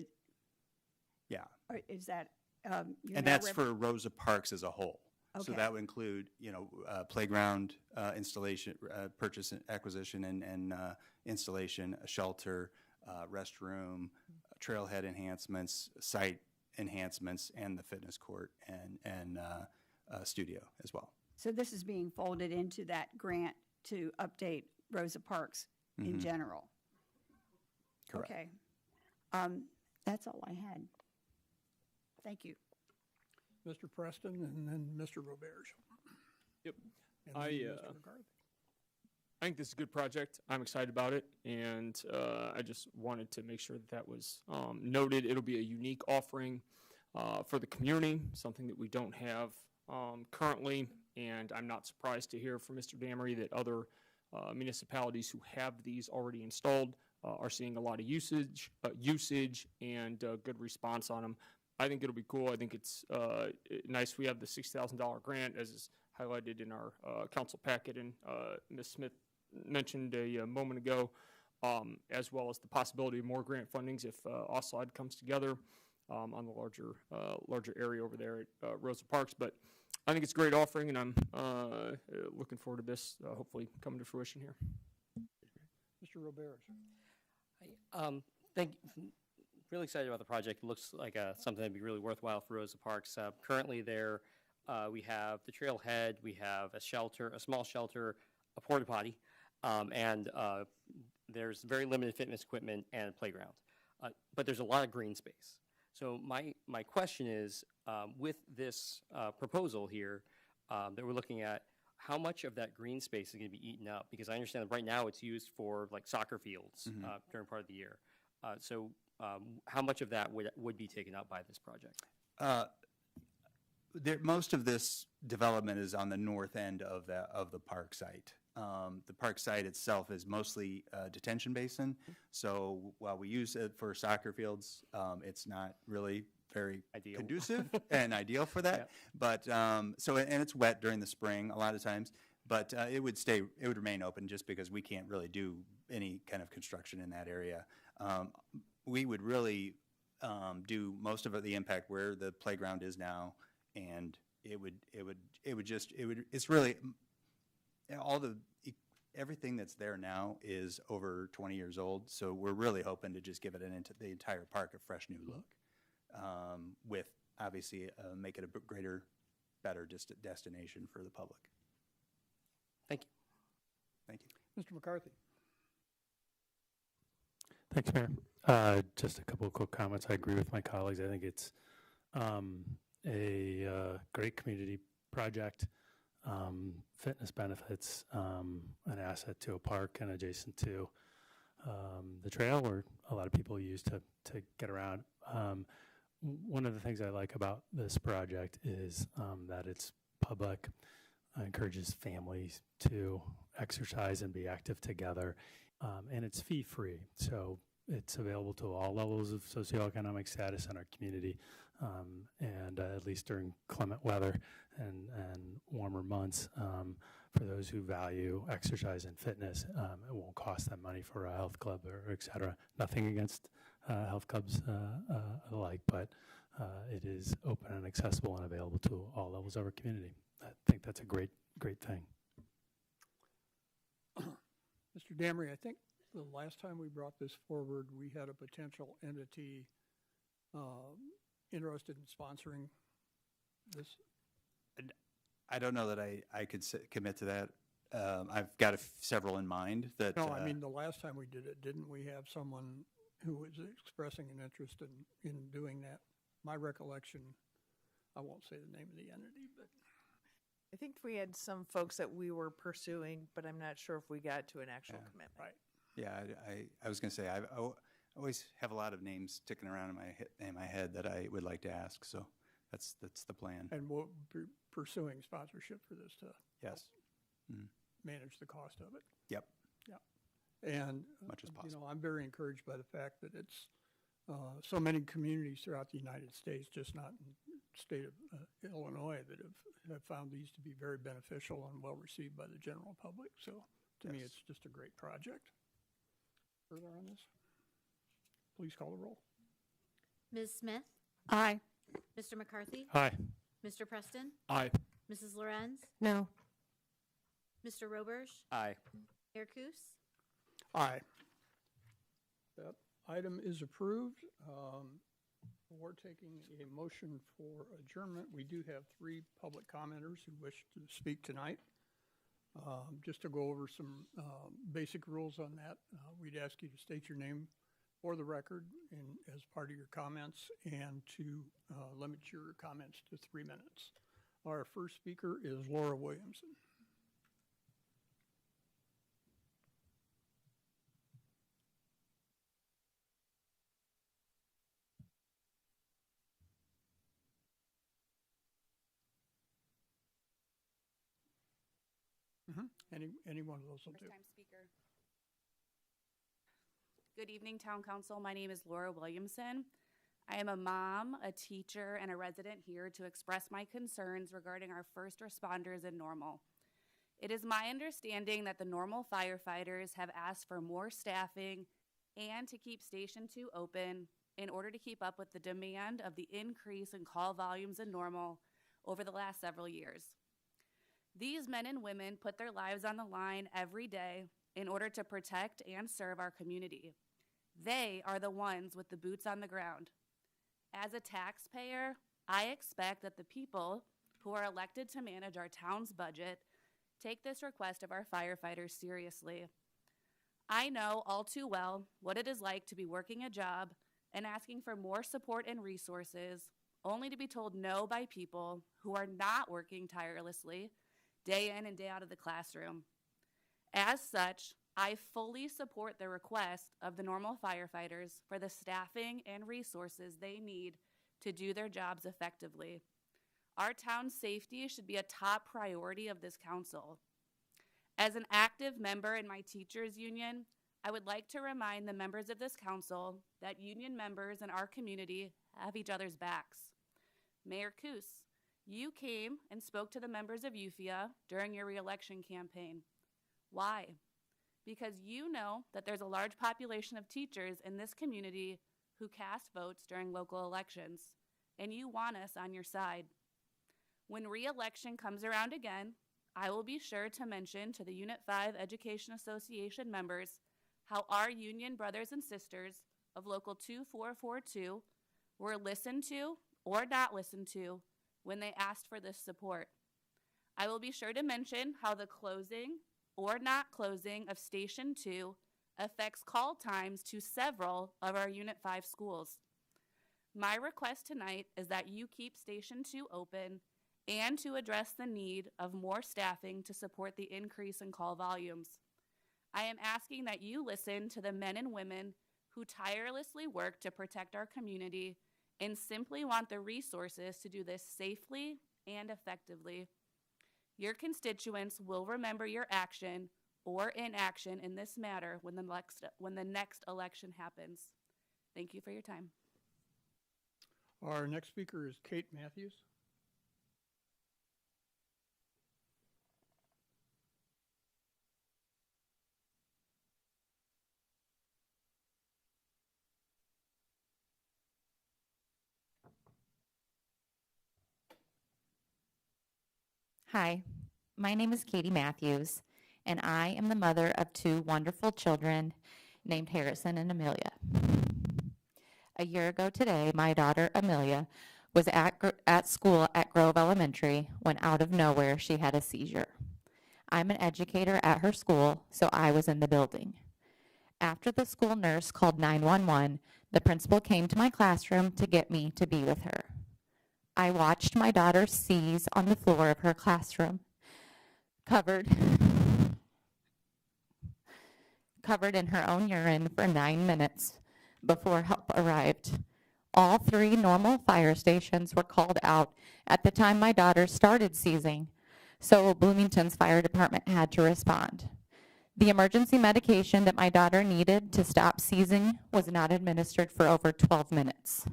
Yeah. is that? And that's for Rosa Parks as a whole. So Okay. that would include, playground installation, purchase and acquisition and installation, a shelter, restroom, trailhead enhancements, site enhancements, and the fitness court and studio as well. So this is being folded into that grant to update Rosa Parks in general? Correct. Okay. That's all I had. Thank you. Mr. Preston and then Mr. Roberge. Yep. And then Mr. McCarthy. I think this is a good project. I'm excited about it, and I just wanted to make sure that was noted. It'll be a unique offering for the community, something that we don't have currently, and I'm not surprised to hear from Mr. Damery that other municipalities who have these already installed are seeing a lot of usage and good response on them. I think it'll be cool. I think it's nice we have the $6,000 grant, as is highlighted in our council packet, and Ms. Smith mentioned a moment ago, as well as the possibility of more grant fundings if OSLOD comes together on the larger area over there at Rosa Parks. But I think it's a great offering, and I'm looking forward to this hopefully coming to fruition here. Mr. Roberts. Really excited about the project. It looks like something that'd be really worthwhile for Rosa Parks. Currently there, we have the trailhead, we have a shelter, a small shelter, a porta potty, and there's very limited fitness equipment and a playground. But there's a lot of green space. So my question is, with this proposal here that we're looking at, how much of that green space is going to be eaten up? Because I understand that right now it's used for like soccer fields during part of the year. So how much of that would be taken up by this project? Most of this development is on the north end of the park site. The park site itself is mostly a detention basin, so while we use it for soccer fields, it's not really very conducive and ideal for that. Yeah. But and it's wet during the spring a lot of times, but it would remain open just because we can't really do any kind of construction in that area. We would really do most of the impact where the playground is now, and it's really everything that's there now is over 20 years old, so we're really hoping to just give it the entire park a fresh new look, with obviously make it a better destination for the public. Thank you. Thank you. Mr. McCarthy. Thanks, Mayor. Just a couple of quick comments. I agree with my colleagues. I think it's a great community project. Fitness benefits, an asset to a park and adjacent to the trail where a lot of people use to get around. One of the things I like about this project is that it's public, encourages families to exercise and be active together, and it's fee-free. So it's available to all levels of socioeconomic status in our community, and at least during clement weather and warmer months, for those who value exercise and fitness, it won't cost them money for a health club or et cetera. Nothing against health clubs alike, but it is open and accessible and available to all levels of our community. I think that's a great thing. Mr. Damery, I think the last time we brought this forward, we had a potential entity interested in sponsoring this. I don't know that I could commit to that. I've got several in mind that. No, I mean, the last time we did it, didn't we have someone who was expressing an interest in doing that? My recollection, I won't say the name of the entity, but. I think we had some folks that we were pursuing, but I'm not sure if we got to an actual commitment. Right. Yeah, I was going to say, I always have a lot of names ticking around in my head that I would like to ask, so that's the plan. And we'll be pursuing sponsorship for this to yes. Manage the cost of it. Yep. Yeah. And much as possible. I'm very encouraged by the fact that it's so many communities throughout the United States, just not in the state of Illinois, that have found these to be very beneficial and well received by the general public. So to me, it's just a great project. Further on this? Please call the roll. Ms. Smith? Aye. Mr. McCarthy? Aye. Mr. Preston? Aye. Mrs. Lorenz? No. Mr. Roberge? Aye. Mayor Kus? Aye. That item is approved. We're taking a motion for adjournment. We do have 3 public commenters who wish to speak tonight. Just to go over some basic rules on that, we'd ask you to state your name for the record as part of your comments, and to limit your comments to 3 minutes. Our first speaker is Laura Williamson. Any one of those will do. First time speaker. Good evening, Town Council. My name is Laura Williamson. I am a mom, a teacher, and a resident here to express my concerns regarding our first responders in Normal. It is my understanding that the Normal firefighters have asked for more staffing and to keep Station 2 open in order to keep up with the demand of the increase in call volumes in Normal over the last several years. These men and women put their lives on the line every day in order to protect and serve our community. They are the ones with the boots on the ground. As a taxpayer, I expect that the people who are elected to manage our town's budget take this request of our firefighters seriously. I know all too well what it is like to be working a job and asking for more support and resources, only to be told no by people who are not working tirelessly day in and day out of the classroom. As such, I fully support the request of the Normal firefighters for the staffing and resources they need to do their jobs effectively. Our town's safety should be a top priority of this council. As an active member in my teachers union, I would like to remind the members of this council that union members in our community have each other's backs. Mayor Coos, you came and spoke to the members of UFIA during your re-election campaign. Why? Because you know that there's a large population of teachers in this community who cast votes during local elections, and you want us on your side. When re-election comes around again, I will be sure to mention to the Unit 5 Education Association members how our union brothers and sisters of Local 2442 were listened to or not listened to when they asked for this support. I will be sure to mention how the closing or not closing of Station 2 affects call times to several of our Unit 5 schools. My request tonight is that you keep Station 2 open and to address the need of more staffing to support the increase in call volumes. I am asking that you listen to the men and women who tirelessly work to protect our community and simply want the resources to do this safely and effectively. Your constituents will remember your action or inaction in this matter when the next election happens. Thank you for your time. Our next speaker is Kate Matthews. Hi, my name is Katie Matthews, and I am the mother of two wonderful children named Harrison and Amelia. A year ago today, my daughter Amelia was at school at Grove Elementary when out of nowhere she had a seizure. I'm an educator at her school, so I was in the building. After the school nurse called 911, the principal came to my classroom to get me to be with her. I watched my daughter seize on the floor of her classroom, covered in her own urine for 9 minutes before help arrived. All 3 Normal fire stations were called out at the time my daughter started seizing, so Bloomington's fire department had to respond. The emergency medication that my daughter needed to stop seizing was not administered for over 12 minutes.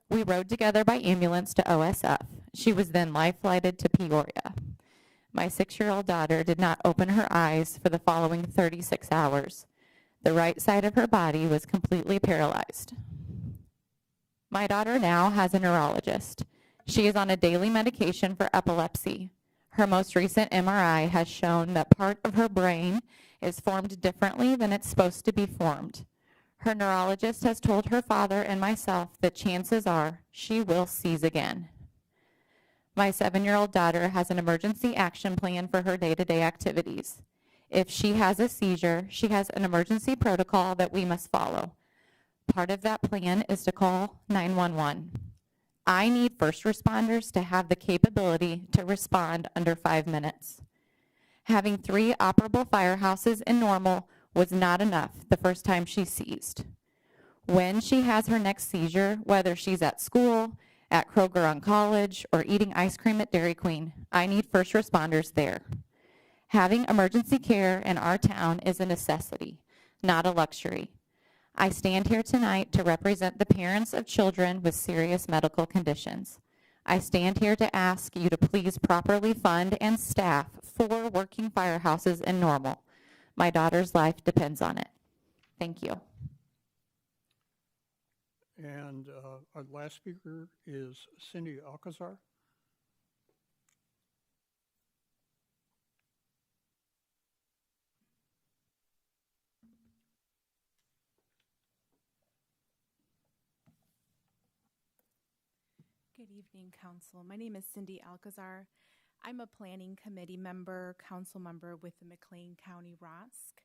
We rode together by ambulance to OSF. She was then life-flighted to Peoria. My 6-year-old daughter did not open her eyes for the following 36 hours. The right side of her body was completely paralyzed. My daughter now has a neurologist. She is on a daily medication for epilepsy. Her most recent MRI has shown that part of her brain is formed differently than it's supposed to be formed. Her neurologist has told her father and myself that chances are she will seize again. My 7-year-old daughter has an emergency action plan for her day-to-day activities. If she has a seizure, she has an emergency protocol that we must follow. Part of that plan is to call 911. I need first responders to have the capability to respond under 5 minutes. Having 3 operable firehouses in Normal was not enough the first time she seized. When she has her next seizure, whether she's at school, at Kroger on College, or eating ice cream at Dairy Queen, I need first responders there. Having emergency care in our town is a necessity, not a luxury. I stand here tonight to represent the parents of children with serious medical conditions. I stand here to ask you to please properly fund and staff 4 working firehouses in Normal. My daughter's life depends on it. Thank you. And our last speaker is Cindy Alcazar. Good evening, Council. My name is Cindy Alcazar. I'm a Planning Committee member, Council member with the McLean County ROSC.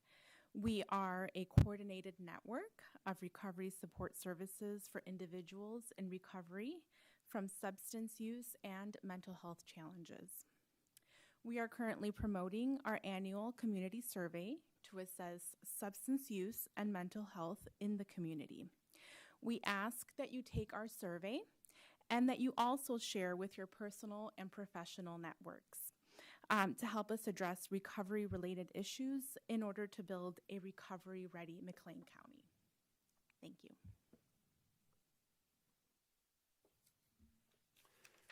We are a coordinated network of recovery support services for individuals in recovery from substance use and mental health challenges. We are currently promoting our annual community survey to assess substance use and mental health in the community. We ask that you take our survey and that you also share with your personal and professional networks to help us address recovery-related issues in order to build a recovery-ready McLean County. Thank you.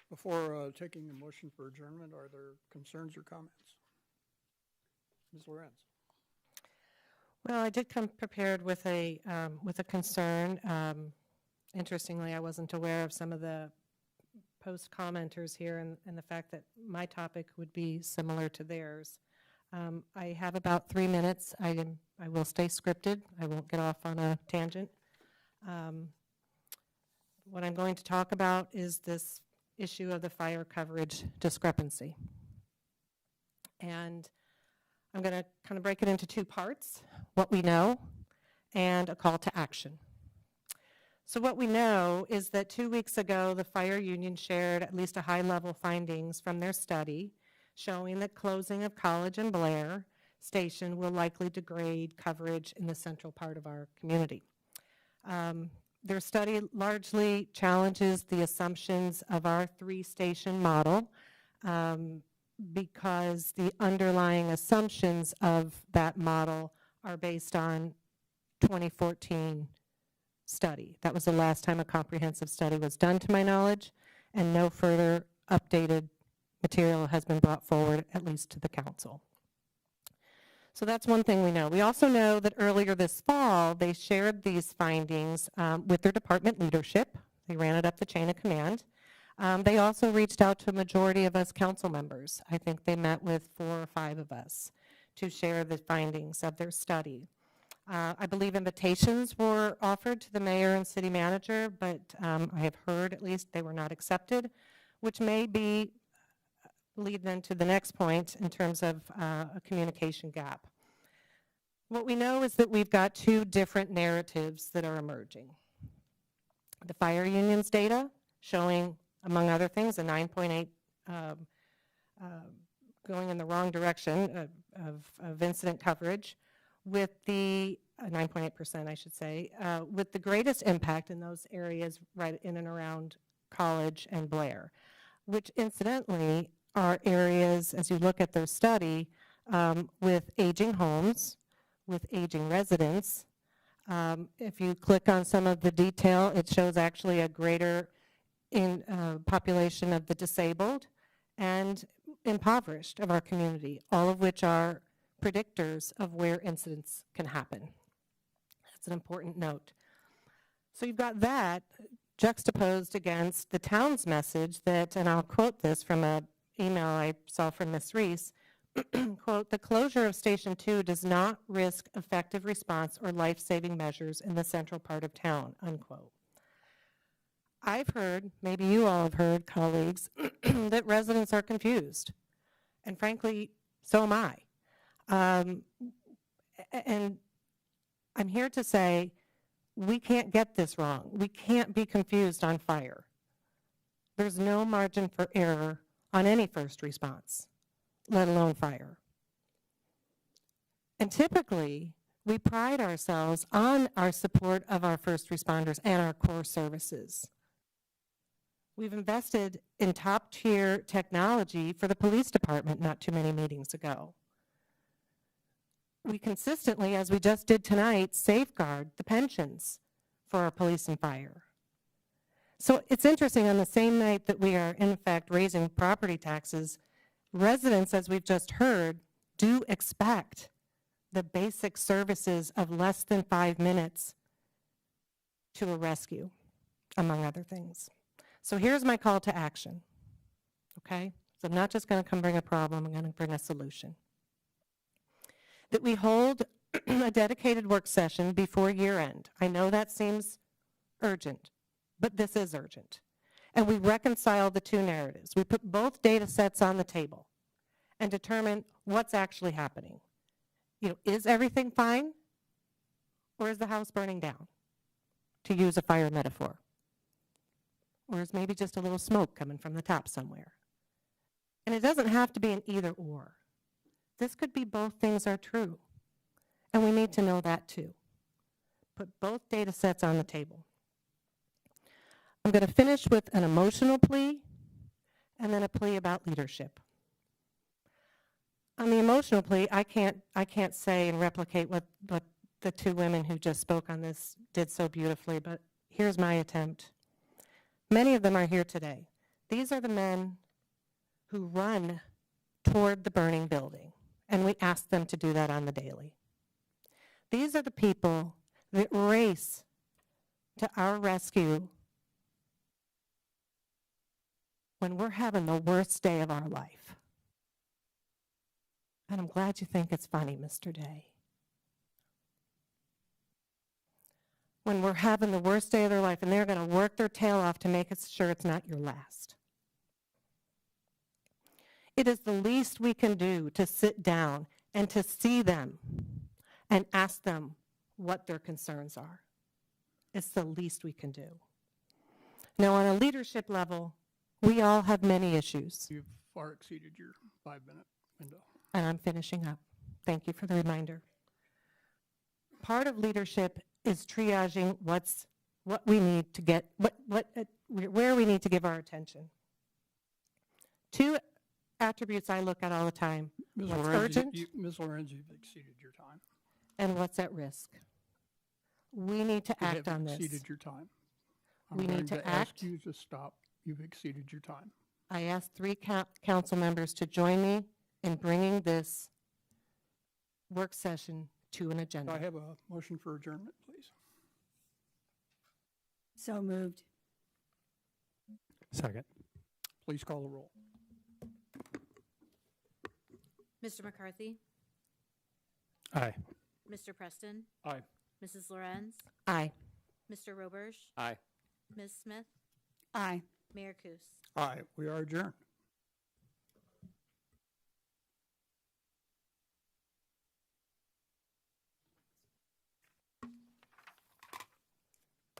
Before taking a motion for adjournment, are there concerns or comments? Ms. Lorenz? Well, I did come prepared with a concern. Interestingly, I wasn't aware of some of the post commenters here and the fact that my topic would be similar to theirs. I have about 3 minutes. I will stay scripted. I won't get off on a tangent. What I'm going to talk about is this issue of the fire coverage discrepancy. And I'm going to kind of break it into 2 parts, what we know and a call to action. So what we know is that 2 weeks ago, the fire union shared at least a high-level findings from their study showing that closing of College and Blair Station will likely degrade coverage in the central part of our community. Their study largely challenges the assumptions of our 3-station model because the underlying assumptions of that model are based on 2014 study. That was the last time a comprehensive study was done, to my knowledge, and no further updated material has been brought forward, at least to the council. So that's one thing we know. We also know that earlier this fall, they shared these findings with their department leadership. They ran it up the chain of command. They also reached out to a majority of us council members. I think they met with 4 or 5 of us to share the findings of their study. I believe invitations were offered to the mayor and city manager, but I have heard at least they were not accepted, which may be lead then to the next point in terms of a communication gap. What we know is that we've got 2 different narratives that are emerging. The fire union's data showing, among other things, a 9.8 going in the wrong direction of incident coverage, with the 9.8%, I should say, with the greatest impact in those areas right in and around College and Blair, which incidentally are areas, as you look at their study, with aging homes, with aging residents. If you click on some of the detail, it shows actually a greater population of the disabled and impoverished of our community, all of which are predictors of where incidents can happen. That's an important note. So you've got that juxtaposed against the town's message that, and I'll quote this from an email I saw from Ms. Reese, quote, "The closure of Station 2 does not risk effective response or life-saving measures in the central part of town," unquote. I've heard, maybe you all have heard, colleagues, that residents are confused. And frankly, so am I. And I'm here to say we can't get this wrong. We can't be confused on fire. There's no margin for error on any first response, let alone fire. And typically, we pride ourselves on our support of our first responders and our core services. We've invested in top-tier technology for the police department not too many meetings ago. we consistently, as we just did tonight, safeguard the pensions for our police and fire. So it's interesting, on the same night that we are in fact raising property taxes, residents, as we've just heard, do expect the basic services of less than 5 minutes to a rescue, among other things. So here's my call to action, okay? So I'm not just going to come bring a problem, I'm going to bring a solution. That we hold a dedicated work session before year end. I know that seems urgent, but this is urgent. And we reconcile the two narratives. We put both data sets on the table and determine what's actually happening. You know, is everything fine? Or is the house burning down, to use a fire metaphor? Or is maybe just a little smoke coming from the top somewhere? And it doesn't have to be an either or. This could be both things are true. And we need to know that too. Put both data sets on the table. I'm going to finish with an emotional plea and then a plea about leadership. On the emotional plea, I can't say and replicate what the two women who just spoke on this did so beautifully, but here's my attempt. Many of them are here today. These are the men who run toward the burning building, and we ask them to do that on the daily. These are the people that race to our rescue when we're having the worst day of our life. And I'm glad you think it's funny, Mr. Day. When we're having the worst day of their life, and they're going to work their tail off to make sure it's not your last. It is the least we can do to sit down and to see them and ask them what their concerns are. It's the least we can do. Now, on a leadership level, we all have many issues. You've far exceeded your 5-minute window. And I'm finishing up. Thank you for the reminder. Part of leadership is triaging what we need to get, where we need to give our attention. Two attributes I look at all the time: what's urgent, Ms. Lorenz, you've exceeded your time. and what's at risk. We need to You act have on this. exceeded your time. We need to ask act. you to stop. You've exceeded your time. I asked 3 council members to join me in bringing this work session to an Do agenda. I have a motion for adjournment, please? So moved. Second. Please call the roll. Mr. McCarthy? Aye. Mr. Preston? Aye. Mrs. Lorenz? Aye. Mr. Roberge? Aye. Ms. Smith? Aye. Mayor Kus? Aye, we are adjourned.